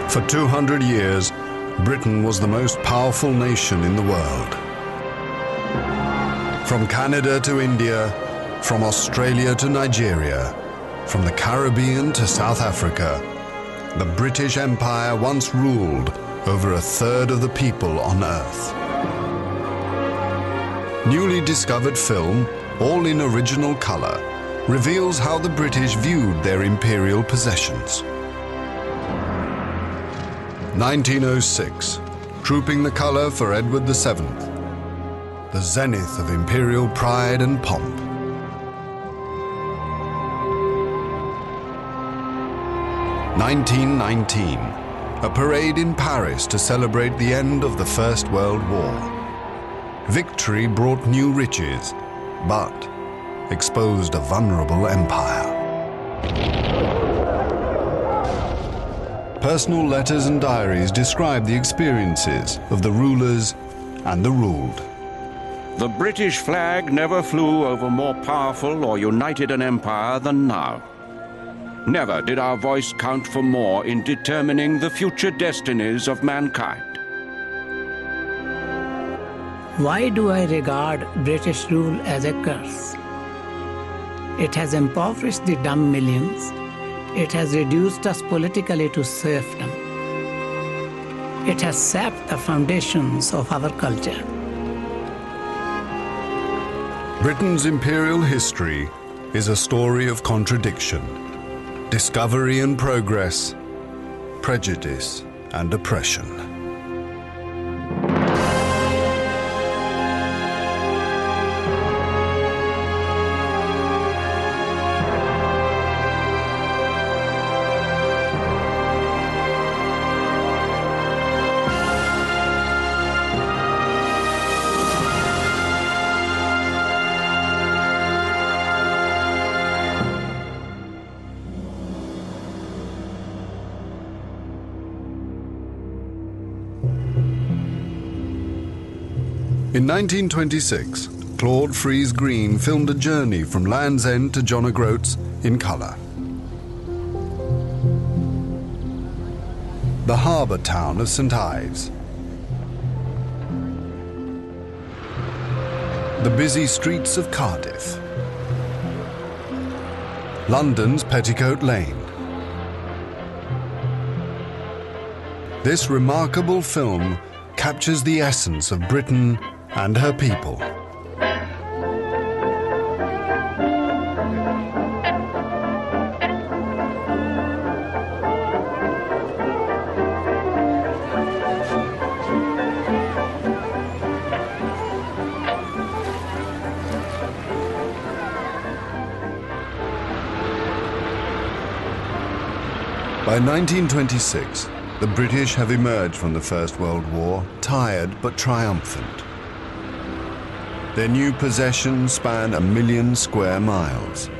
For 200 years, Britain was the most powerful nation in the world. From Canada to India, from Australia to Nigeria, from the Caribbean to South Africa, the British Empire once ruled over a third of the people on Earth. Newly discovered film, all in original color, reveals how the British viewed their imperial possessions. 1906, trooping the color for Edward VII, the zenith of imperial pride and pomp. 1919, a parade in Paris to celebrate the end of the First World War. Victory brought new riches, but exposed a vulnerable empire. Personal letters and diaries describe the experiences of the rulers and the ruled. The British flag never flew over more powerful or united an empire than now. Never did our voice count for more in determining the future destinies of mankind. Why do I regard British rule as a curse? It has impoverished the dumb millions. It has reduced us politically to serfdom. It has sapped the foundations of our culture. Britain's imperial history is a story of contradiction, discovery and progress, prejudice and oppression. In 1926, Claude Frees Green filmed a journey from Land's End to John O'Groats in colour. The harbour town of St Ives. The busy streets of Cardiff. London's Petticoat Lane. This remarkable film captures the essence of Britain and her people. By 1926, the British have emerged from the First World War, tired but triumphant. Their new possessions span 1 million square miles.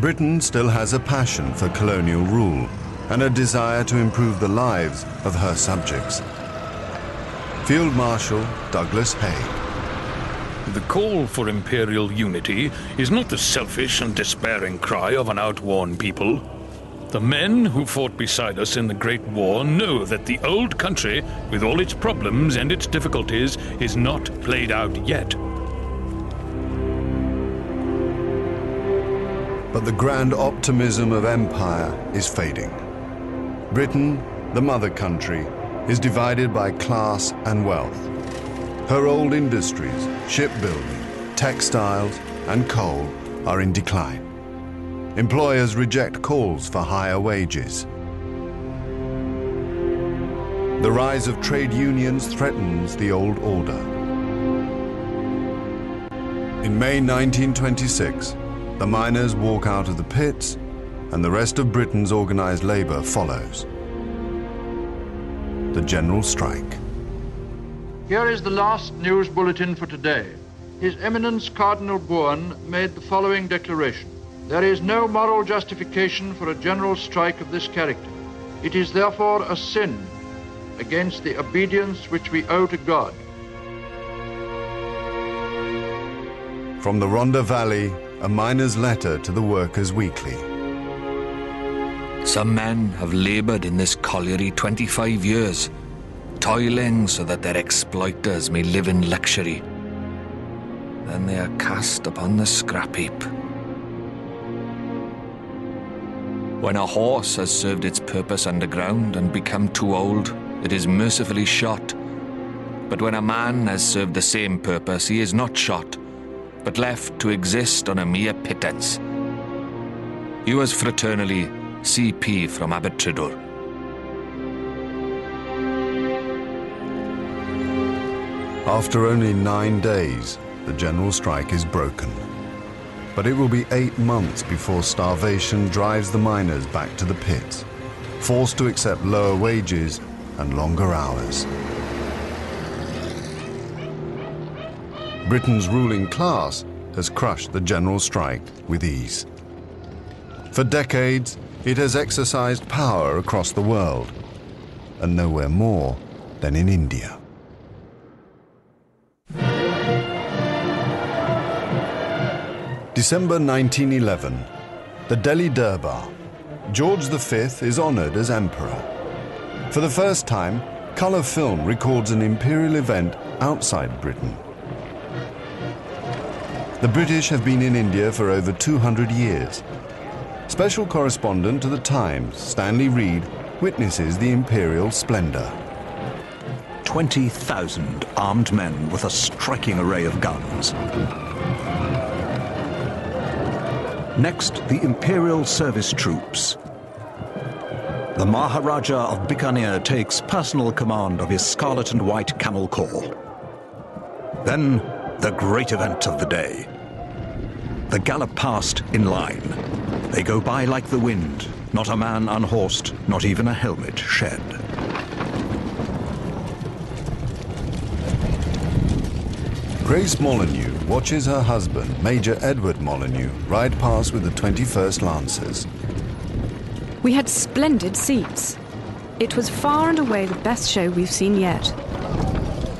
Britain still has a passion for colonial rule and a desire to improve the lives of her subjects. Field Marshal Douglas Haig. The call for imperial unity is not the selfish and despairing cry of an outworn people. The men who fought beside us in the Great War know that the old country, with all its problems and its difficulties, is not played out yet. But the grand optimism of empire is fading. Britain, the mother country, is divided by class and wealth. Her old industries, shipbuilding, textiles, and coal are in decline. Employers reject calls for higher wages. The rise of trade unions threatens the old order. In May 1926, the miners walk out of the pits, and the rest of Britain's organized labor follows. The general strike. Here is the last news bulletin for today. His Eminence Cardinal Bourne made the following declaration. There is no moral justification for a general strike of this character. It is therefore a sin against the obedience which we owe to God. From the Rhondda Valley a miner's letter to the Workers' Weekly. Some men have laboured in this colliery 25 years, toiling so that their exploiters may live in luxury. Then they are cast upon the scrap heap. When a horse has served its purpose underground and become too old, it is mercifully shot. But when a man has served the same purpose, he is not shot, but left to exist on a mere pittance. Yours fraternally, CP from Abertridwr. After only 9 days, the general strike is broken. But it will be 8 months before starvation drives the miners back to the pits, forced to accept lower wages and longer hours. Britain's ruling class has crushed the general strike with ease. For decades, it has exercised power across the world, and nowhere more than in India. December 1911, the Delhi Durbar. George V is honoured as emperor. For the first time, colour film records an imperial event outside Britain. The British have been in India for over 200 years. Special correspondent to The Times, Stanley Reed, witnesses the imperial splendour. 20,000 armed men with a striking array of guns. Next, the Imperial Service Troops. The Maharaja of Bikaner takes personal command of his scarlet and white camel corps. Then, the great event of the day. The gallop past in line. They go by like the wind, not a man unhorsed, not even a helmet shed. Grace Molyneux watches her husband, Major Edward Molyneux, ride past with the 21st Lancers. We had splendid seats. It was far and away the best show we've seen yet.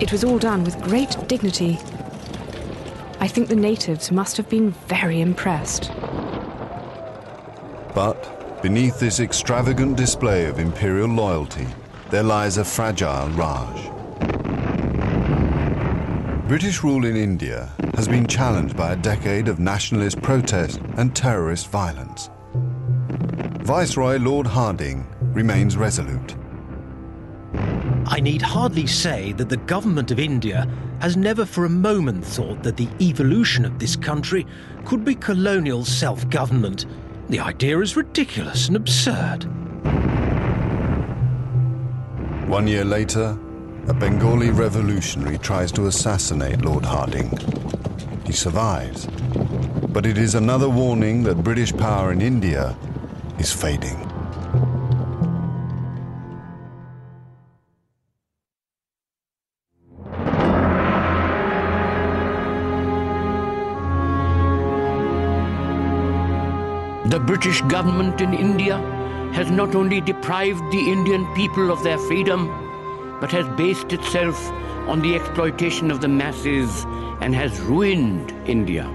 It was all done with great dignity. I think the natives must have been very impressed. But beneath this extravagant display of imperial loyalty, there lies a fragile Raj. British rule in India has been challenged by a decade of nationalist protest and terrorist violence. Viceroy Lord Hardinge remains resolute. I need hardly say that the government of India has never for a moment thought that the evolution of this country could be colonial self-government. The idea is ridiculous and absurd. 1 year later, a Bengali revolutionary tries to assassinate Lord Hardinge. He survives, but it is another warning that British power in India is fading. The British government in India has not only deprived the Indian people of their freedom, but has based itself on the exploitation of the masses and has ruined India.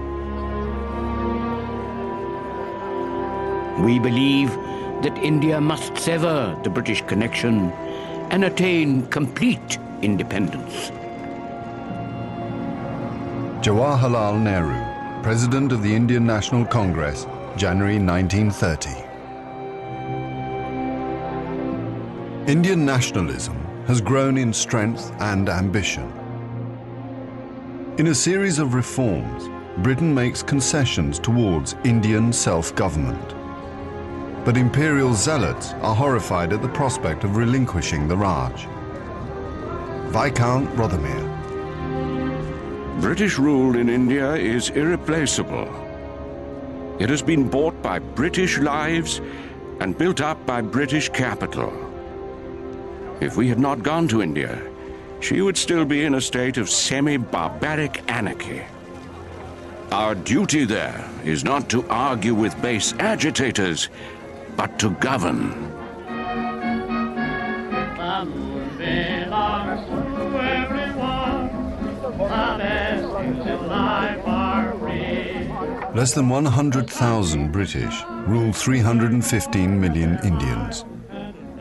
We believe that India must sever the British connection and attain complete independence. Jawaharlal Nehru, President of the Indian National Congress, January 1930. Indian nationalism has grown in strength and ambition. In a series of reforms, Britain makes concessions towards Indian self-government. But imperial zealots are horrified at the prospect of relinquishing the Raj. Viscount Rothermere. British rule in India is irreplaceable. It has been bought by British lives and built up by British capital. If we had not gone to India, she would still be in a state of semi-barbaric anarchy. Our duty there is not to argue with base agitators, but to govern. The moon belongs to everyone. The best things in life are free. less than 100,000 British rule 315 million Indians.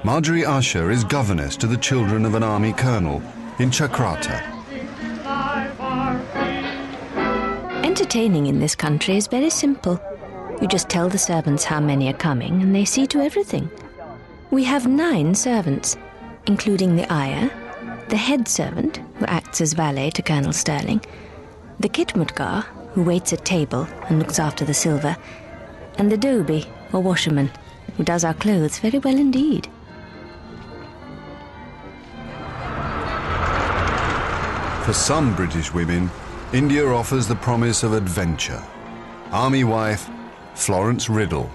Marjorie Usher is governess to the children of an army colonel in Chakrata. Entertaining in this country is very simple. You just tell the servants how many are coming and they see to everything. We have 9 servants, including the ayah, the head servant, who acts as valet to Colonel Sterling, the khidmatgar, who waits at table and looks after the silver, and the dhobi, or washerman, who does our clothes very well indeed. For some British women, India offers the promise of adventure. Army wife Florence Riddle.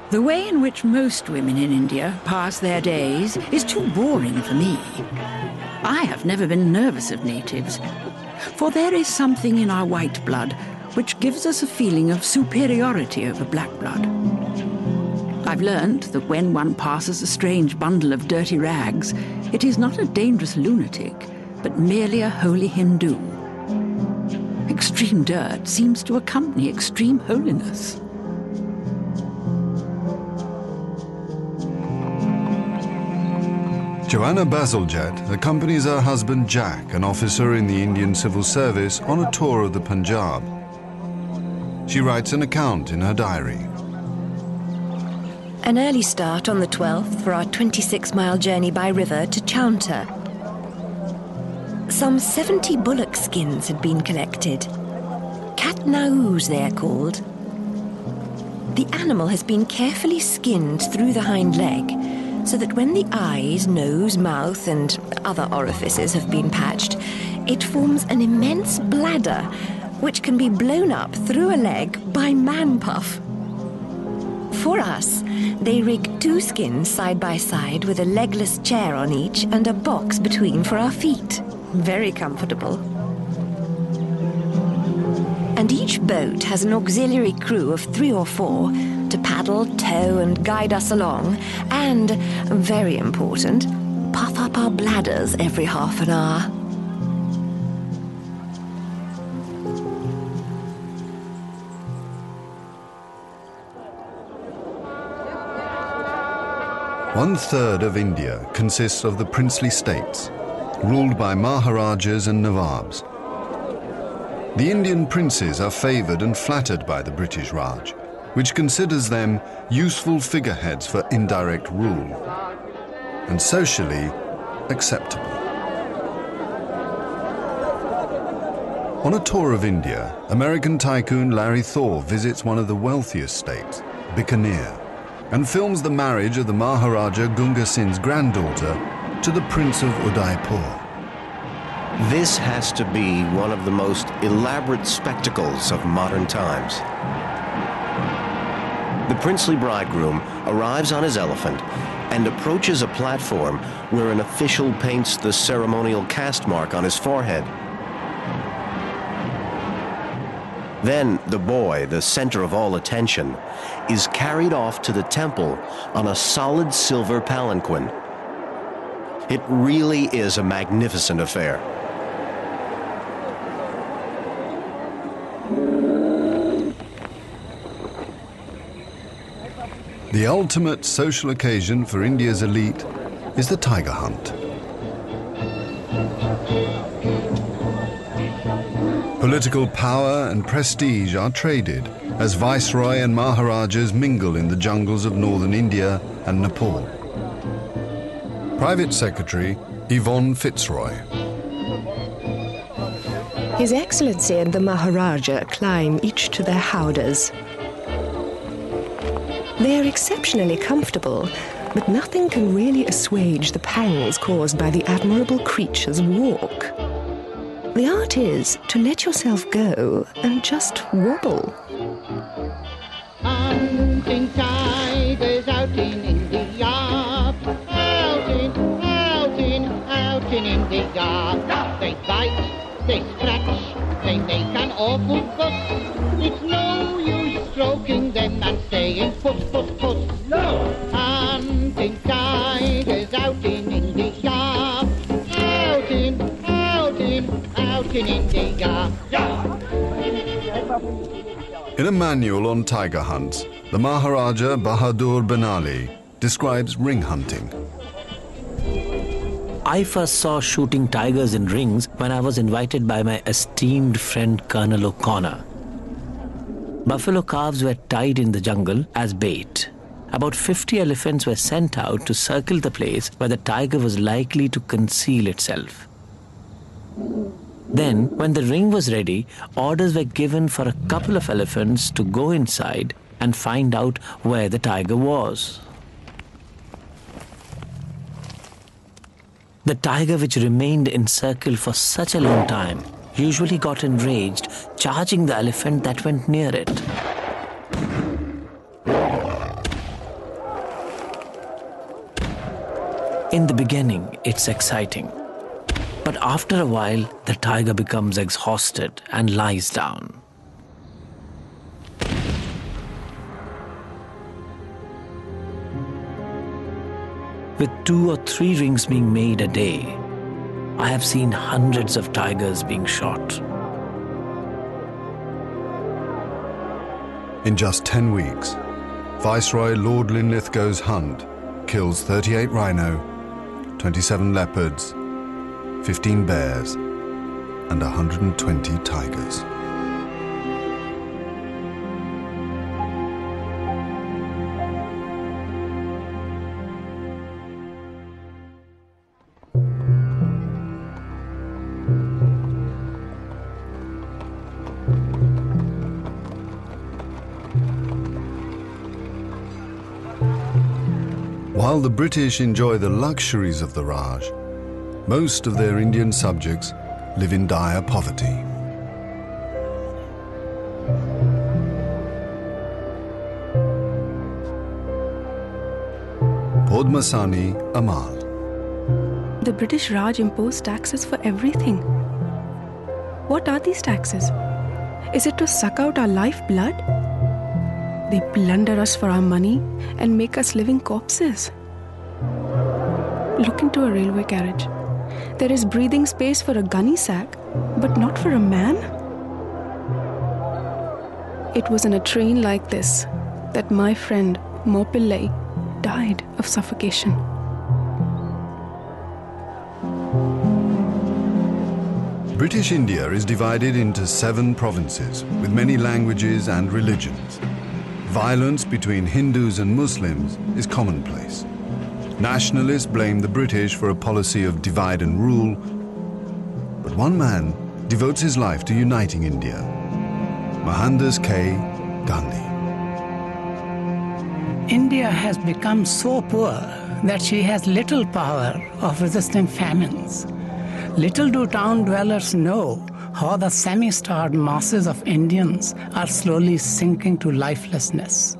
The way in which most women in India pass their days is too boring for me. I have never been nervous of natives, for there is something in our white blood which gives us a feeling of superiority over black blood. I've learned that when one passes a strange bundle of dirty rags, it is not a dangerous lunatic, but merely a holy Hindu. Extreme dirt seems to accompany extreme holiness. Joanna Bazalgette accompanies her husband Jack, an officer in the Indian Civil Service, on a tour of the Punjab. She writes an account in her diary. An early start on the 12th for our 26-mile journey by river to Chaunta. Some 70 bullock skins had been collected. Katnaus, they are called. The animal has been carefully skinned through the hind leg, so that when the eyes, nose, mouth, and other orifices have been patched, it forms an immense bladder, which can be blown up through a leg by man-puff. For us, they rig 2 skins side by side with a legless chair on each and a box between for our feet. Very comfortable. And each boat has an auxiliary crew of 3 or 4 to paddle, tow, and guide us along, and, very important, puff up our bladders every half an hour. One-third of India consists of the princely states, ruled by Maharajas and Nawabs. The Indian princes are favoured and flattered by the British Raj, which considers them useful figureheads for indirect rule, and socially acceptable. On a tour of India, American tycoon Larry Thor visits one of the wealthiest states, Bikaner, and films the marriage of the Maharaja Gunga Singh's granddaughter to the Prince of Udaipur. This has to be one of the most elaborate spectacles of modern times. The princely bridegroom arrives on his elephant and approaches a platform where an official paints the ceremonial caste mark on his forehead. Then the boy, the center of all attention, is carried off to the temple on a solid silver palanquin. It really is a magnificent affair. The ultimate social occasion for India's elite is the tiger hunt. Political power and prestige are traded as Viceroy and Maharajas mingle in the jungles of northern India and Nepal. Private Secretary Yvonne Fitzroy. His Excellency and the Maharaja climb each to their howdahs. They are exceptionally comfortable, but nothing can really assuage the pangs caused by the admirable creature's walk. The art is to let yourself go and just wobble. Hunting tigers out in India, out in India. They bite, they scratch, they make an awful fuss. It's no use stroking them and saying puss, puss, puss. No! Hunting tigers out in India, out in India. In a manual on tiger hunts, the Maharaja Bahadur Benali describes ring hunting. I first saw shooting tigers in rings when I was invited by my esteemed friend Colonel O'Connor. Buffalo calves were tied in the jungle as bait. About 50 elephants were sent out to circle the place where the tiger was likely to conceal itself. Then, when the ring was ready, orders were given for a couple of elephants to go inside and find out where the tiger was. The tiger, which remained encircled for such a long time, usually got enraged, charging the elephant that went near it. In the beginning, it's exciting. But after a while, the tiger becomes exhausted and lies down. With 2 or 3 rings being made a day, I have seen hundreds of tigers being shot. In just 10 weeks, Viceroy Lord Linlithgow's hunt kills 38 rhino, 27 leopards, 15 bears, and 120 tigers. While the British enjoy the luxuries of the Raj, most of their Indian subjects live in dire poverty. Padmasani Amal. The British Raj impose taxes for everything. What are these taxes? Is it to suck out our lifeblood? They plunder us for our money and make us living corpses. Look into a railway carriage. There is breathing space for a gunny sack, but not for a man. It was in a train like this that my friend Mopillai died of suffocation. British India is divided into 7 provinces with many languages and religions. Violence between Hindus and Muslims is commonplace. Nationalists blame the British for a policy of divide and rule, but one man devotes his life to uniting India, Mohandas K. Gandhi. India has become so poor that she has little power of resisting famines. Little do town dwellers know how the semi-starved masses of Indians are slowly sinking to lifelessness.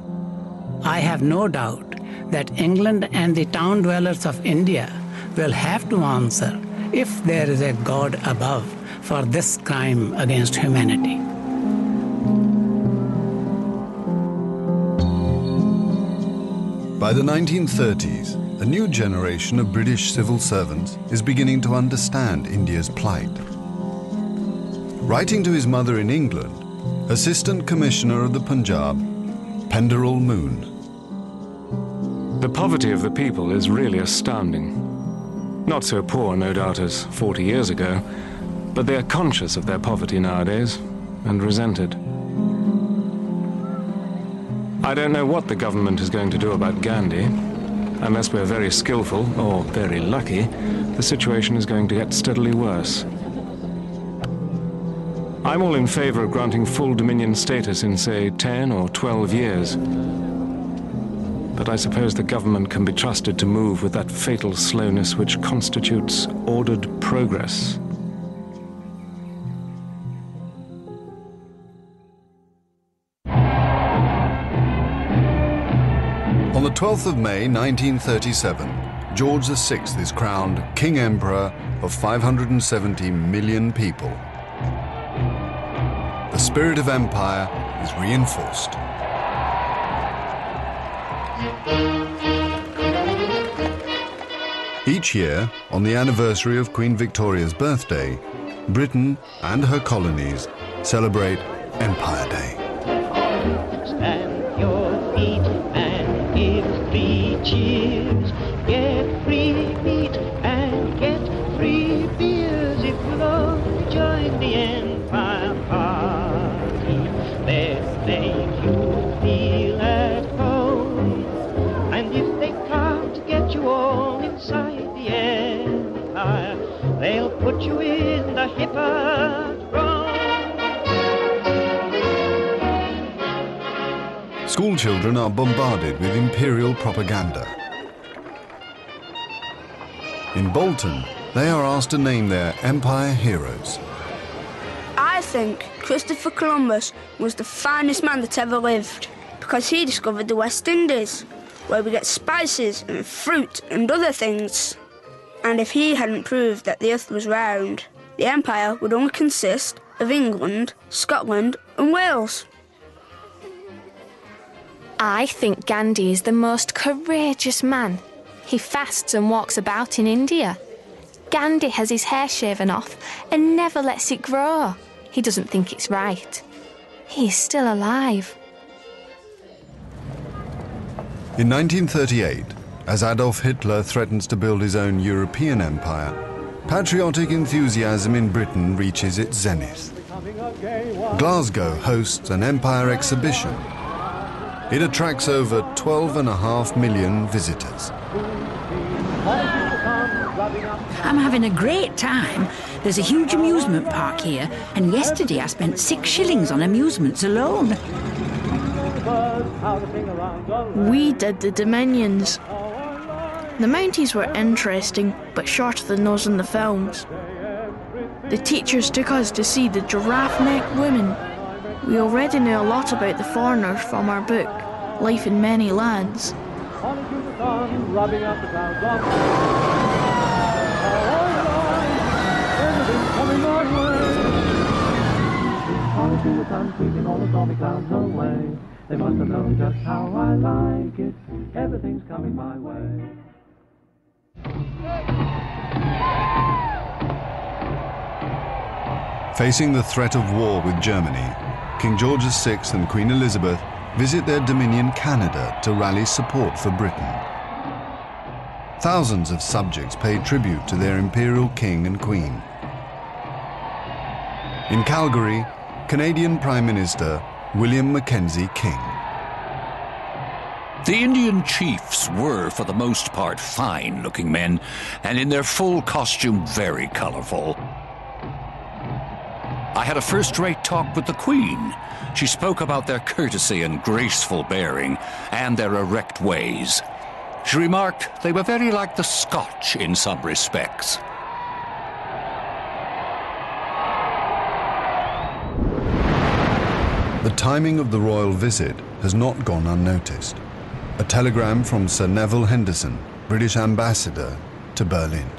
I have no doubt that England and the town dwellers of India will have to answer if there is a God above for this crime against humanity. By the 1930s, a new generation of British civil servants is beginning to understand India's plight. Writing to his mother in England, Assistant Commissioner of the Punjab, Penderell Moon. The poverty of the people is really astounding. Not so poor, no doubt, as 40 years ago, but they are conscious of their poverty nowadays and resent it. I don't know what the government is going to do about Gandhi. Unless we're very skillful, or very lucky, the situation is going to get steadily worse. I'm all in favor of granting full dominion status in, say, 10 or 12 years. But I suppose the government can be trusted to move with that fatal slowness which constitutes ordered progress. On the 12th of May 1937, George VI is crowned King Emperor of 570 million people. The spirit of empire is reinforced. Each year, on the anniversary of Queen Victoria's birthday, Britain and her colonies celebrate Empire Day. Stand your feet and give 3 cheers. Get free meat and get free beers if you'll only join the Empire Party. They'll make you feel at home. And if they can't get you all inside the Empire, they'll put you in the Hippodrome. School children are bombarded with imperial propaganda. In Bolton, they are asked to name their empire heroes. I think Christopher Columbus was the finest man that ever lived because he discovered the West Indies, where we get spices and fruit and other things. And if he hadn't proved that the earth was round, the empire would only consist of England, Scotland and Wales. I think Gandhi is the most courageous man. He fasts and walks about in India. Gandhi has his hair shaven off and never lets it grow. He doesn't think it's right. He is still alive. In 1938, as Adolf Hitler threatens to build his own European empire, patriotic enthusiasm in Britain reaches its zenith. Glasgow hosts an empire exhibition. It attracts over 12.5 million visitors. I'm having a great time. There's a huge amusement park here, and yesterday I spent 6 shillings on amusements alone. We did the Dominions. The Mounties were interesting, but shorter than those in the films. The teachers took us to see the giraffe-necked women. We already knew a lot about the foreigners from our book, Life in Many Lands. They must have known just how I like it. Everything's coming my way. Facing the threat of war with Germany, King George VI and Queen Elizabeth visit their dominion Canada to rally support for Britain. Thousands of subjects pay tribute to their imperial king and queen. In Calgary, Canadian Prime Minister William Mackenzie King. The Indian chiefs were, for the most part, fine-looking men, and in their full costume very colourful. I had a first-rate talk with the Queen. She spoke about their courtesy and graceful bearing, and their erect ways. She remarked they were very like the Scotch in some respects. The timing of the royal visit has not gone unnoticed. A telegram from Sir Neville Henderson, British ambassador to Berlin.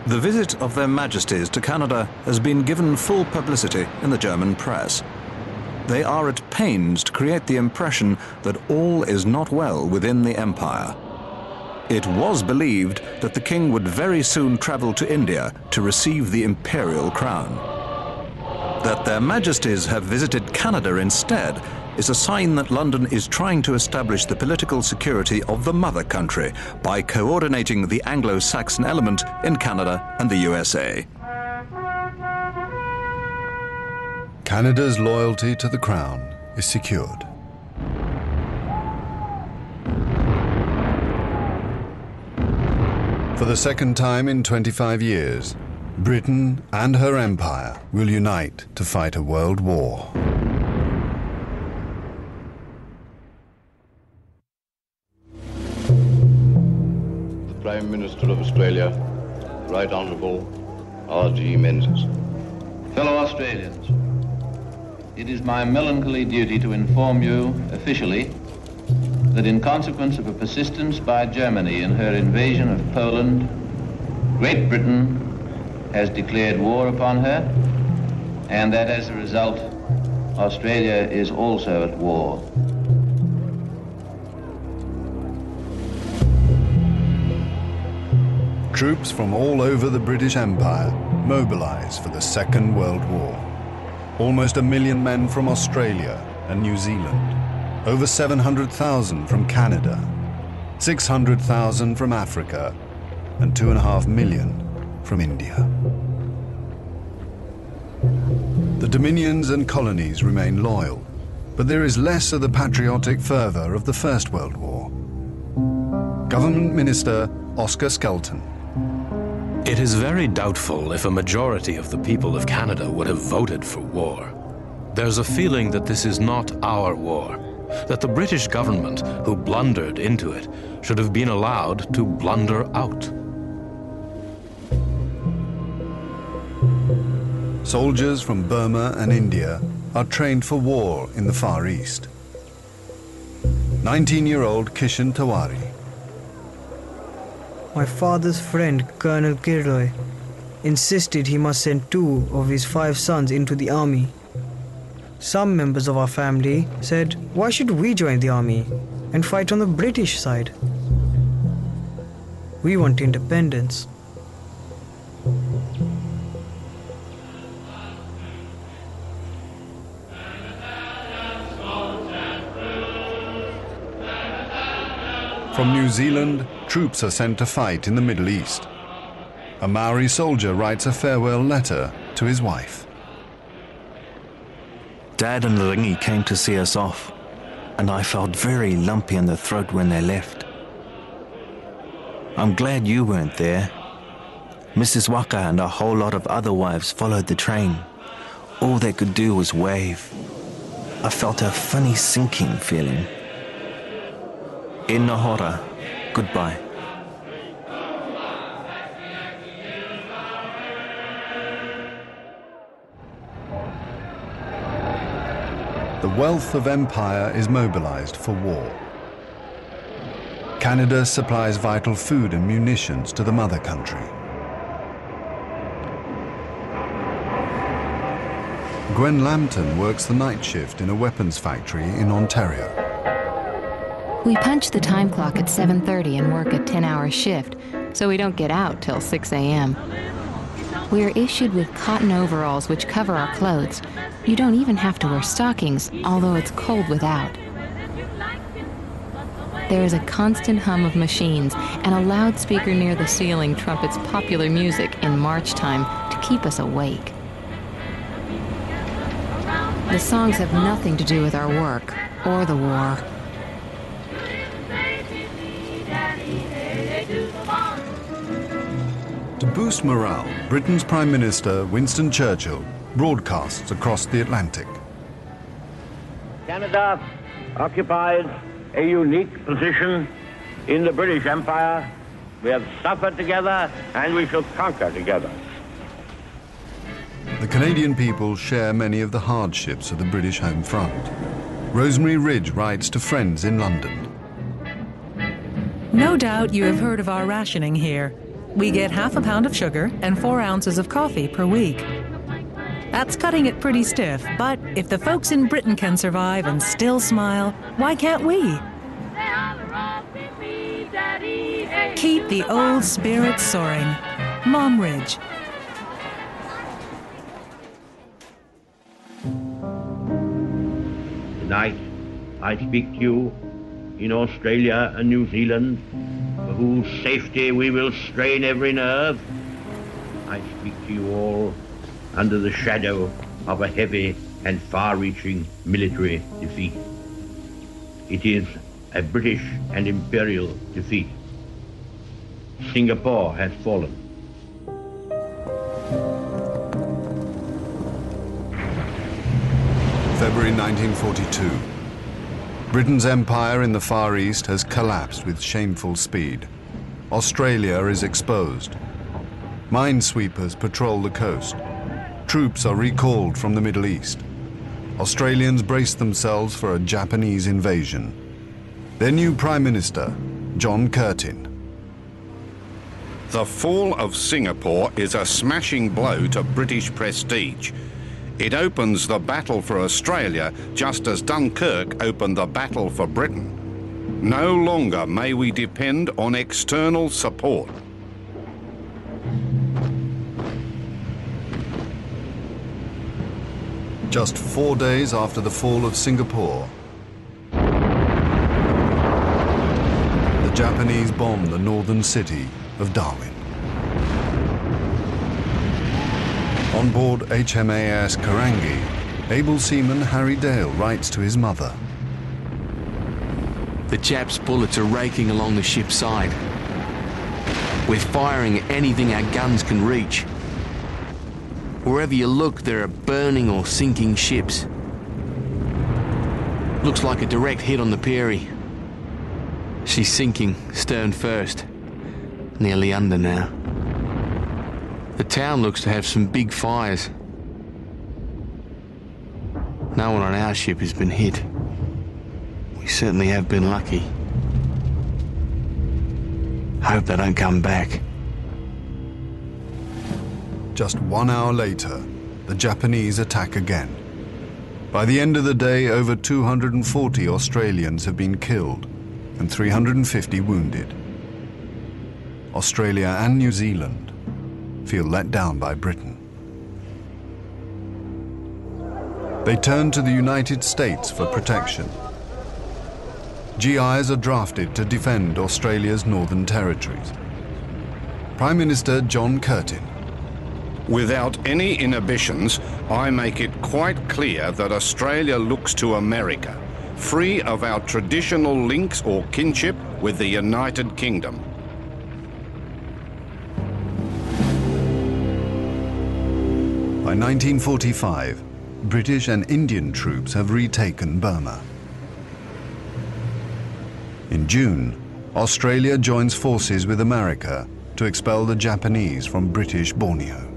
The visit of their Majesties to Canada has been given full publicity in the German press. They are at pains to create the impression that all is not well within the empire. It was believed that the king would very soon travel to India to receive the imperial crown. That their Majesties have visited Canada instead is a sign that London is trying to establish the political security of the mother country by coordinating the Anglo-Saxon element in Canada and the USA. Canada's loyalty to the crown is secured. For the second time in 25 years, Britain and her empire will unite to fight a world war. The Prime Minister of Australia, Right Honourable R.G. Menzies. Fellow Australians, it is my melancholy duty to inform you officially that in consequence of a persistence by Germany in her invasion of Poland, Great Britain has declared war upon her, and that as a result, Australia is also at war. Troops from all over the British Empire mobilize for the Second World War. Almost 1 million men from Australia and New Zealand, over 700,000 from Canada, 600,000 from Africa, and 2.5 million from India. The dominions and colonies remain loyal, but there is less of the patriotic fervour of the First World War. Government Minister Oscar Skelton. It is very doubtful if a majority of the people of Canada would have voted for war. There's a feeling that this is not our war, that the British government, who blundered into it, should have been allowed to blunder out. Soldiers from Burma and India are trained for war in the Far East. 19-year-old Kishan Tawari. My father's friend, Colonel Kilroy, insisted he must send 2 of his 5 sons into the army. Some members of our family said, why should we join the army and fight on the British side? We want independence. From New Zealand, troops are sent to fight in the Middle East. A Maori soldier writes a farewell letter to his wife. Dad and Ringi came to see us off, and I felt very lumpy in the throat when they left. I'm glad you weren't there. Mrs. Waka and a whole lot of other wives followed the train. All they could do was wave. I felt a funny sinking feeling. E nahora, goodbye. The wealth of empire is mobilized for war. Canada supplies vital food and munitions to the mother country. Gwen Lambton works the night shift in a weapons factory in Ontario. We punch the time clock at 7:30 and work a 10-hour shift, so we don't get out till 6 a.m. We are issued with cotton overalls which cover our clothes. You don't even have to wear stockings, although it's cold without. There is a constant hum of machines, and a loudspeaker near the ceiling trumpets popular music in march time to keep us awake. The songs have nothing to do with our work or the war. To boost morale, Britain's Prime Minister Winston Churchill broadcasts across the Atlantic. Canada occupies a unique position in the British Empire. We have suffered together and we shall conquer together. The Canadian people share many of the hardships of the British home front. Rosemary Ridge writes to friends in London. No doubt you have heard of our rationing here. We get half a pound of sugar and 4 ounces of coffee per week. That's cutting it pretty stiff, but if the folks in Britain can survive and still smile, why can't we? Keep the old spirit soaring. Mom Ridge. Tonight, I speak to you in Australia and New Zealand, for whose safety we will strain every nerve. I speak to you all under the shadow of a heavy and far-reaching military defeat. It is a British and imperial defeat. Singapore has fallen. February 1942. Britain's empire in the Far East has collapsed with shameful speed. Australia is exposed. Minesweepers patrol the coast. Troops are recalled from the Middle East. Australians brace themselves for a Japanese invasion. Their new Prime Minister, John Curtin. The fall of Singapore is a smashing blow to British prestige. It opens the battle for Australia just as Dunkirk opened the battle for Britain. No longer may we depend on external support. Just 4 days after the fall of Singapore, the Japanese bombed the northern city of Darwin. On board HMAS Karangi, able seaman Harry Dale writes to his mother. The Japs' bullets are raking along the ship's side. We're firing at anything our guns can reach. Wherever you look, there are burning or sinking ships. Looks like a direct hit on the Peary. She's sinking, stern first. Nearly under now. The town looks to have some big fires. No one on our ship has been hit. We certainly have been lucky. Hope they don't come back. Just 1 hour later, the Japanese attack again. By the end of the day, over 240 Australians have been killed and 350 wounded. Australia and New Zealand feel let down by Britain. They turn to the United States for protection. GIs are drafted to defend Australia's northern territories. Prime Minister John Curtin. Without any inhibitions, I make it quite clear that Australia looks to America, free of our traditional links or kinship with the United Kingdom. By 1945, British and Indian troops have retaken Burma. In June, Australia joins forces with America to expel the Japanese from British Borneo.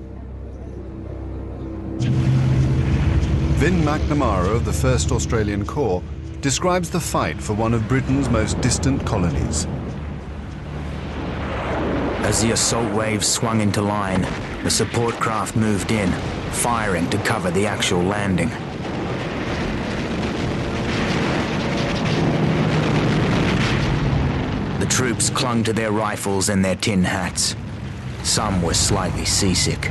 Vin McNamara of the 1st Australian Corps describes the fight for one of Britain's most distant colonies. As the assault waves swung into line, the support craft moved in, firing to cover the actual landing. The troops clung to their rifles and their tin hats. Some were slightly seasick.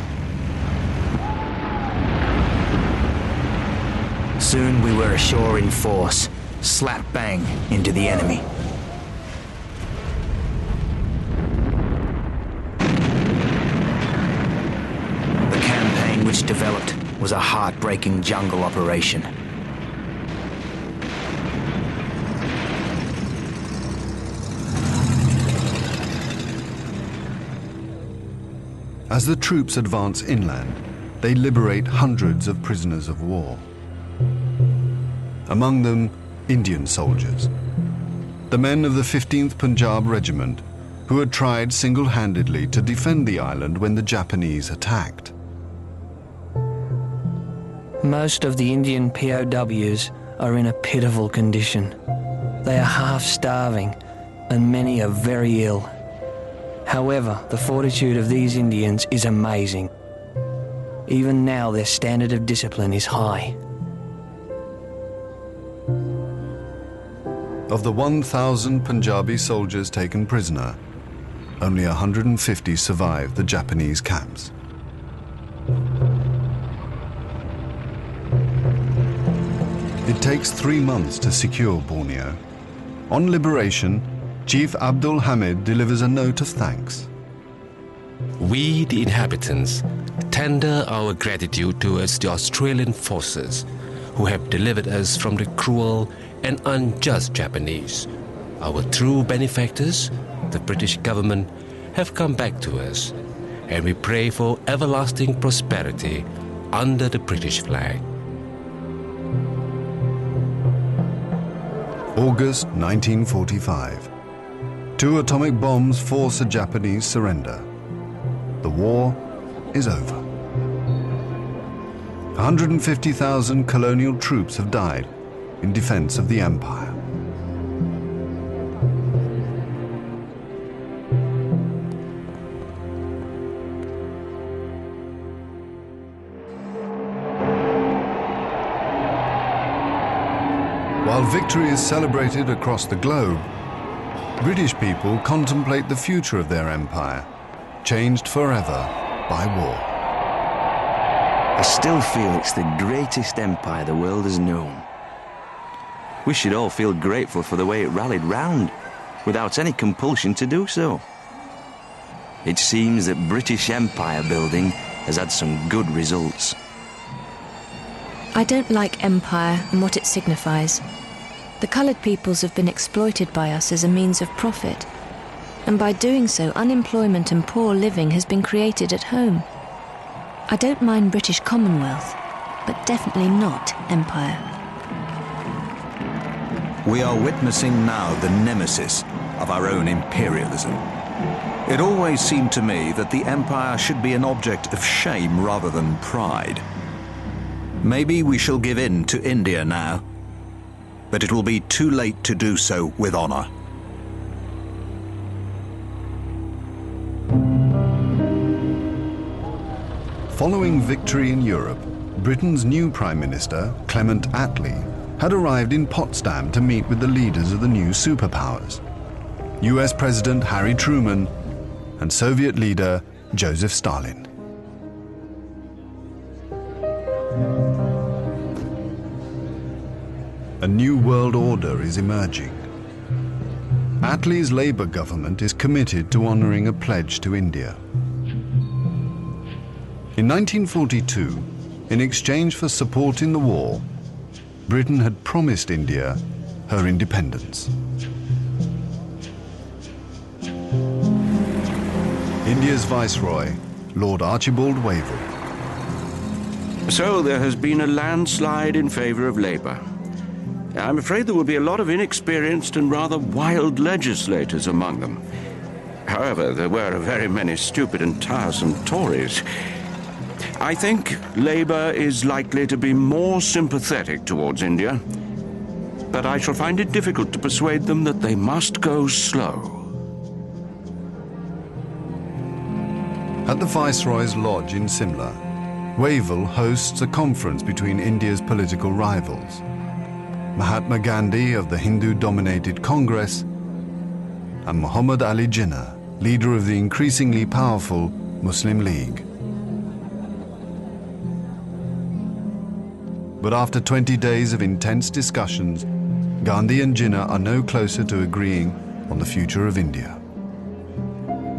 Soon we were ashore in force, slap bang into the enemy. The campaign which developed was a heartbreaking jungle operation. As the troops advance inland, they liberate hundreds of prisoners of war. Among them, Indian soldiers, the men of the 15th Punjab Regiment, who had tried single-handedly to defend the island when the Japanese attacked. Most of the Indian POWs are in a pitiful condition. They are half-starving, and many are very ill. However, the fortitude of these Indians is amazing. Even now, their standard of discipline is high. Of the 1,000 Punjabi soldiers taken prisoner, only 150 survived the Japanese camps. It takes 3 months to secure Borneo. On liberation, Chief Abdul Hamid delivers a note of thanks. We, the inhabitants, tender our gratitude towards the Australian forces who have delivered us from the cruel and unjust Japanese. Our true benefactors, the British government, have come back to us, and we pray for everlasting prosperity under the British flag. August 1945. 2 atomic bombs force a Japanese surrender. The war is over. 150,000 colonial troops have died in defense of the empire. While victory is celebrated across the globe, British people contemplate the future of their empire, changed forever by war. I still feel it's the greatest empire the world has known. We should all feel grateful for the way it rallied round, without any compulsion to do so. It seems that British empire building has had some good results. I don't like empire and what it signifies. The coloured peoples have been exploited by us as a means of profit, and by doing so, unemployment and poor living has been created at home. I don't mind British Commonwealth, but definitely not empire. We are witnessing now the nemesis of our own imperialism. It always seemed to me that the empire should be an object of shame rather than pride. Maybe we shall give in to India now, but it will be too late to do so with honor. Following victory in Europe, Britain's new Prime Minister, Clement Attlee, had arrived in Potsdam to meet with the leaders of the new superpowers, US President Harry Truman and Soviet leader Joseph Stalin. A new world order is emerging. Attlee's Labour government is committed to honouring a pledge to India. In 1942, in exchange for support in the war, Britain had promised India her independence. India's Viceroy, Lord Archibald Wavell. So there has been a landslide in favour of Labour. I'm afraid there will be a lot of inexperienced and rather wild legislators among them. However, there were very many stupid and tiresome Tories. I think Labour is likely to be more sympathetic towards India, but I shall find it difficult to persuade them that they must go slow. At the Viceroy's lodge in Simla, Wavell hosts a conference between India's political rivals, Mahatma Gandhi of the Hindu-dominated Congress and Muhammad Ali Jinnah, leader of the increasingly powerful Muslim League. But after 20 days of intense discussions, Gandhi and Jinnah are no closer to agreeing on the future of India.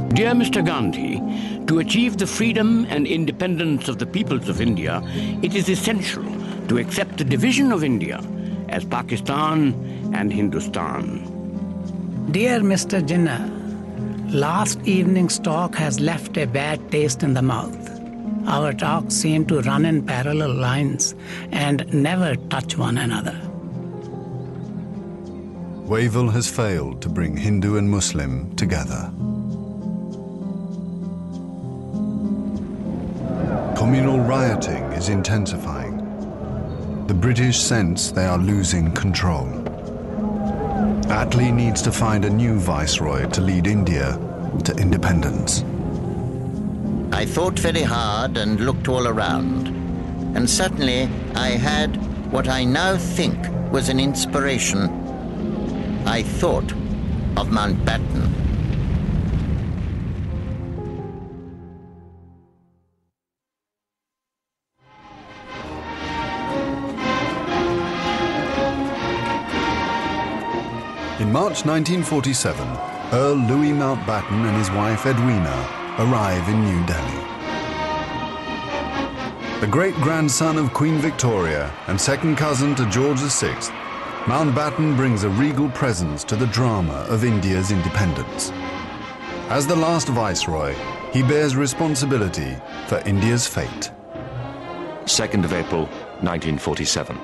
Dear Mr. Gandhi, to achieve the freedom and independence of the peoples of India, it is essential to accept the division of India as Pakistan and Hindustan. Dear Mr. Jinnah, last evening's talk has left a bad taste in the mouth. Our talks seem to run in parallel lines and never touch one another. Wavell has failed to bring Hindu and Muslim together. Communal rioting is intensifying. The British sense they are losing control. Attlee needs to find a new viceroy to lead India to independence. I thought very hard and looked all around, and suddenly I had what I now think was an inspiration. I thought of Mountbatten. In March 1947, Earl Louis Mountbatten and his wife Edwina arrive in New Delhi. The great-grandson of Queen Victoria and second cousin to George VI, Mountbatten brings a regal presence to the drama of India's independence. As the last viceroy, he bears responsibility for India's fate. 2nd of April, 1947.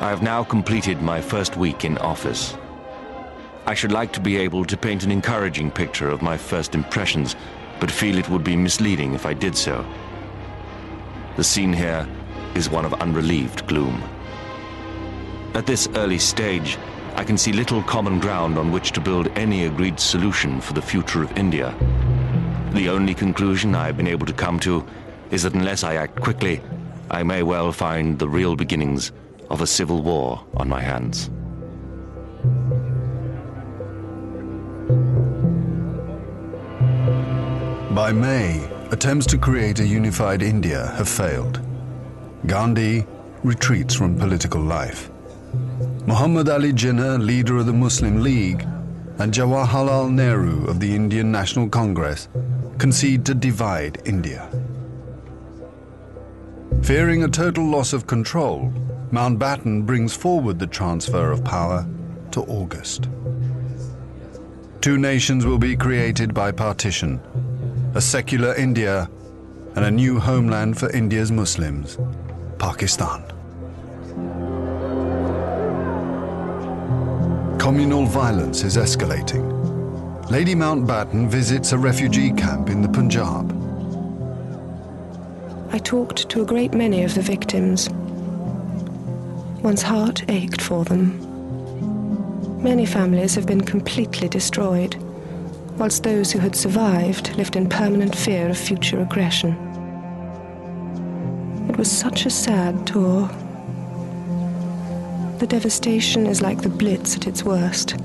I have now completed my first week in office. I should like to be able to paint an encouraging picture of my first impressions, but feel it would be misleading if I did so. The scene here is one of unrelieved gloom. At this early stage, I can see little common ground on which to build any agreed solution for the future of India. The only conclusion I have been able to come to is that unless I act quickly, I may well find the real beginnings of a civil war on my hands. By May, attempts to create a unified India have failed. Gandhi retreats from political life. Muhammad Ali Jinnah, leader of the Muslim League, and Jawaharlal Nehru of the Indian National Congress concede to divide India. Fearing a total loss of control, Mountbatten brings forward the transfer of power to August. Two nations will be created by partition, a secular India and a new homeland for India's Muslims, Pakistan. Communal violence is escalating. Lady Mountbatten visits a refugee camp in the Punjab. I talked to a great many of the victims. One's heart ached for them. Many families have been completely destroyed, whilst those who had survived lived in permanent fear of future aggression. It was such a sad tour. The devastation is like the Blitz at its worst.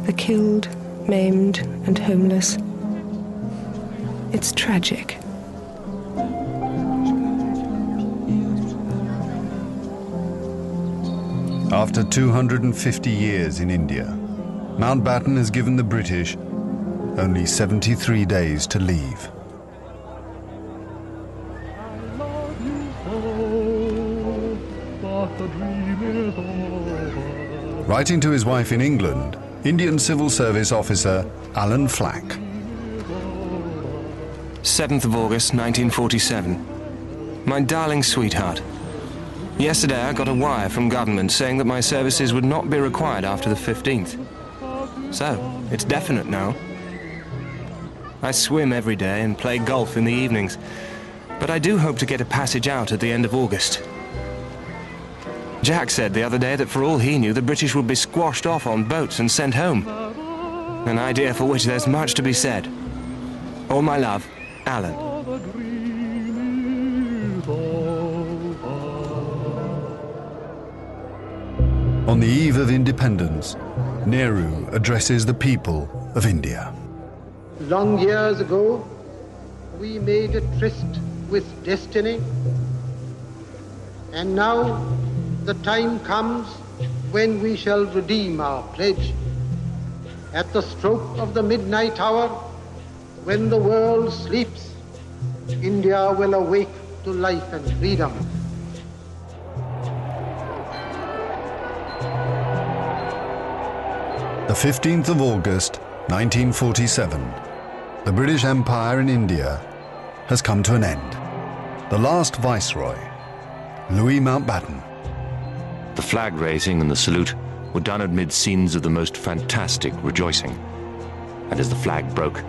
The killed, maimed, and homeless. It's tragic. After 250 years in India, Mountbatten has given the British only 73 days to leave. Writing to his wife in England, Indian Civil Service officer Alan Flack. 7th of August, 1947. My darling sweetheart. Yesterday I got a wire from government saying that my services would not be required after the 15th. So, it's definite now. I swim every day and play golf in the evenings, but I do hope to get a passage out at the end of August. Jack said the other day that for all he knew, the British would be squashed off on boats and sent home. An idea for which there's much to be said. All my love, Alan. On the eve of independence, Nehru addresses the people of India. Long years ago, we made a tryst with destiny, and now the time comes when we shall redeem our pledge. At the stroke of the midnight hour, when the world sleeps, India will awake to life and freedom. The 15th of August, 1947, the British Empire in India has come to an end. The last Viceroy, Louis Mountbatten. The flag raising and the salute were done amid scenes of the most fantastic rejoicing. And as the flag broke,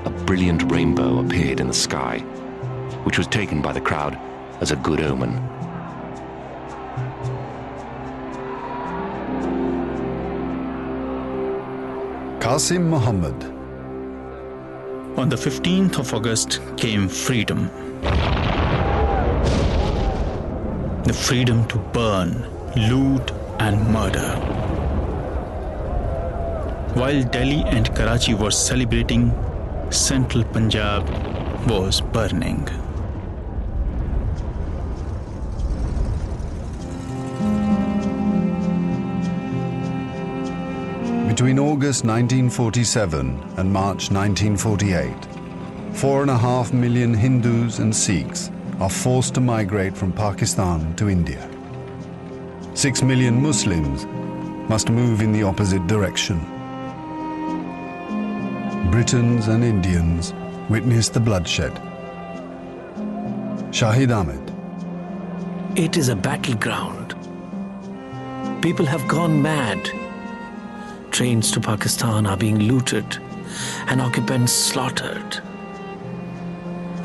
a brilliant rainbow appeared in the sky, which was taken by the crowd as a good omen. Qasim Muhammad. On the 15th of August came freedom. The freedom to burn, loot and murder. While Delhi and Karachi were celebrating, central Punjab was burning. Between August 1947 and March 1948, 4.5 million Hindus and Sikhs are forced to migrate from Pakistan to India. 6 million Muslims must move in the opposite direction. Britons and Indians witness the bloodshed. Shahid Ahmed. It is a battleground. People have gone mad. Trains to Pakistan are being looted and occupants slaughtered.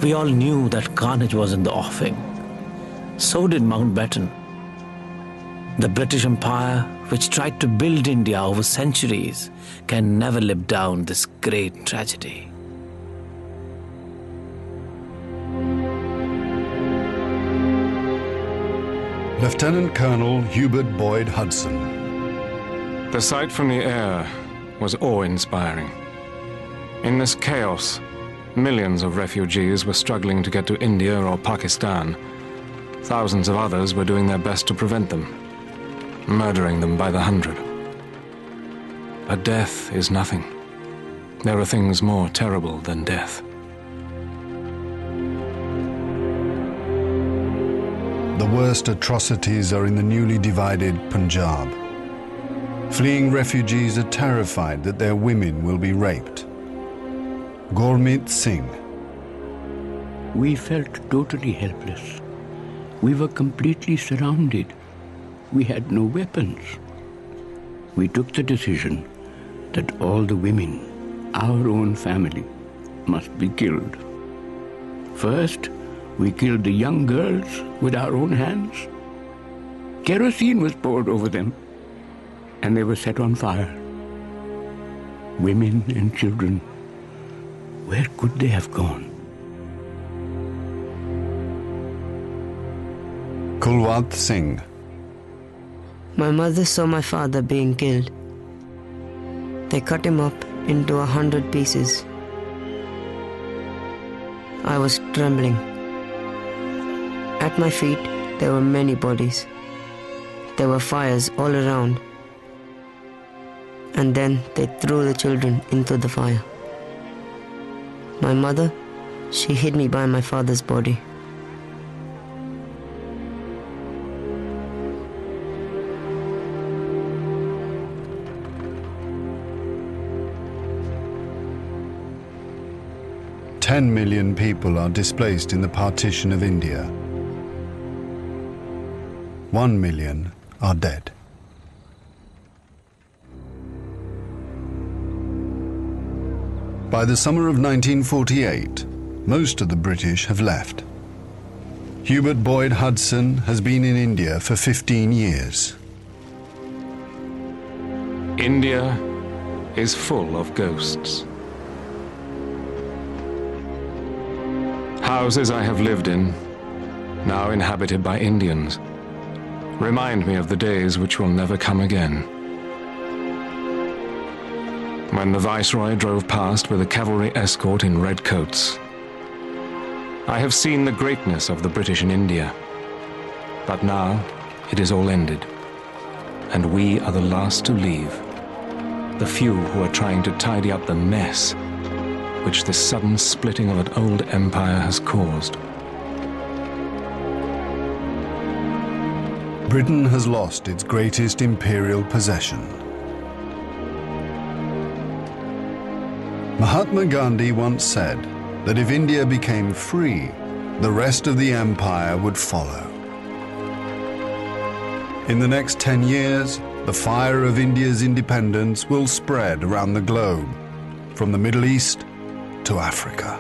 We all knew that carnage was in the offing. So did Mountbatten. The British Empire, which tried to build India over centuries, can never live down this great tragedy. Lieutenant Colonel Hubert Boyd Hudson. The sight from the air was awe-inspiring. In this chaos, Millions of refugees were struggling to get to India or Pakistan. Thousands of others were doing their best to prevent them, murdering them by the hundred. But death is nothing. There are things more terrible than death. The worst atrocities are in the newly divided Punjab. Fleeing refugees are terrified that their women will be raped. Gurmeet Singh. We felt totally helpless. We were completely surrounded. We had no weapons. We took the decision that all the women, our own family, must be killed. First, we killed the young girls with our own hands. Kerosene was poured over them, and they were set on fire. Women and children, where could they have gone? Kulwant Singh. My mother saw my father being killed. They cut him up into 100 pieces. I was trembling. At my feet, there were many bodies. There were fires all around. And then they threw the children into the fire. My mother, she hid me by my father's body. "10 million people are displaced in the partition of India. 1 million are dead." By the summer of 1948, most of the British have left. Hubert Boyd Hudson has been in India for 15 years. India is full of ghosts. Houses I have lived in, now inhabited by Indians, remind me of the days which will never come again. When the Viceroy drove past with a cavalry escort in red coats. I have seen the greatness of the British in India, but now it is all ended, and we are the last to leave, the few who are trying to tidy up the mess which this sudden splitting of an old empire has caused. Britain has lost its greatest imperial possession. Mahatma Gandhi once said that if India became free, the rest of the empire would follow. In the next 10 years, the fire of India's independence will spread around the globe, from the Middle East to Africa.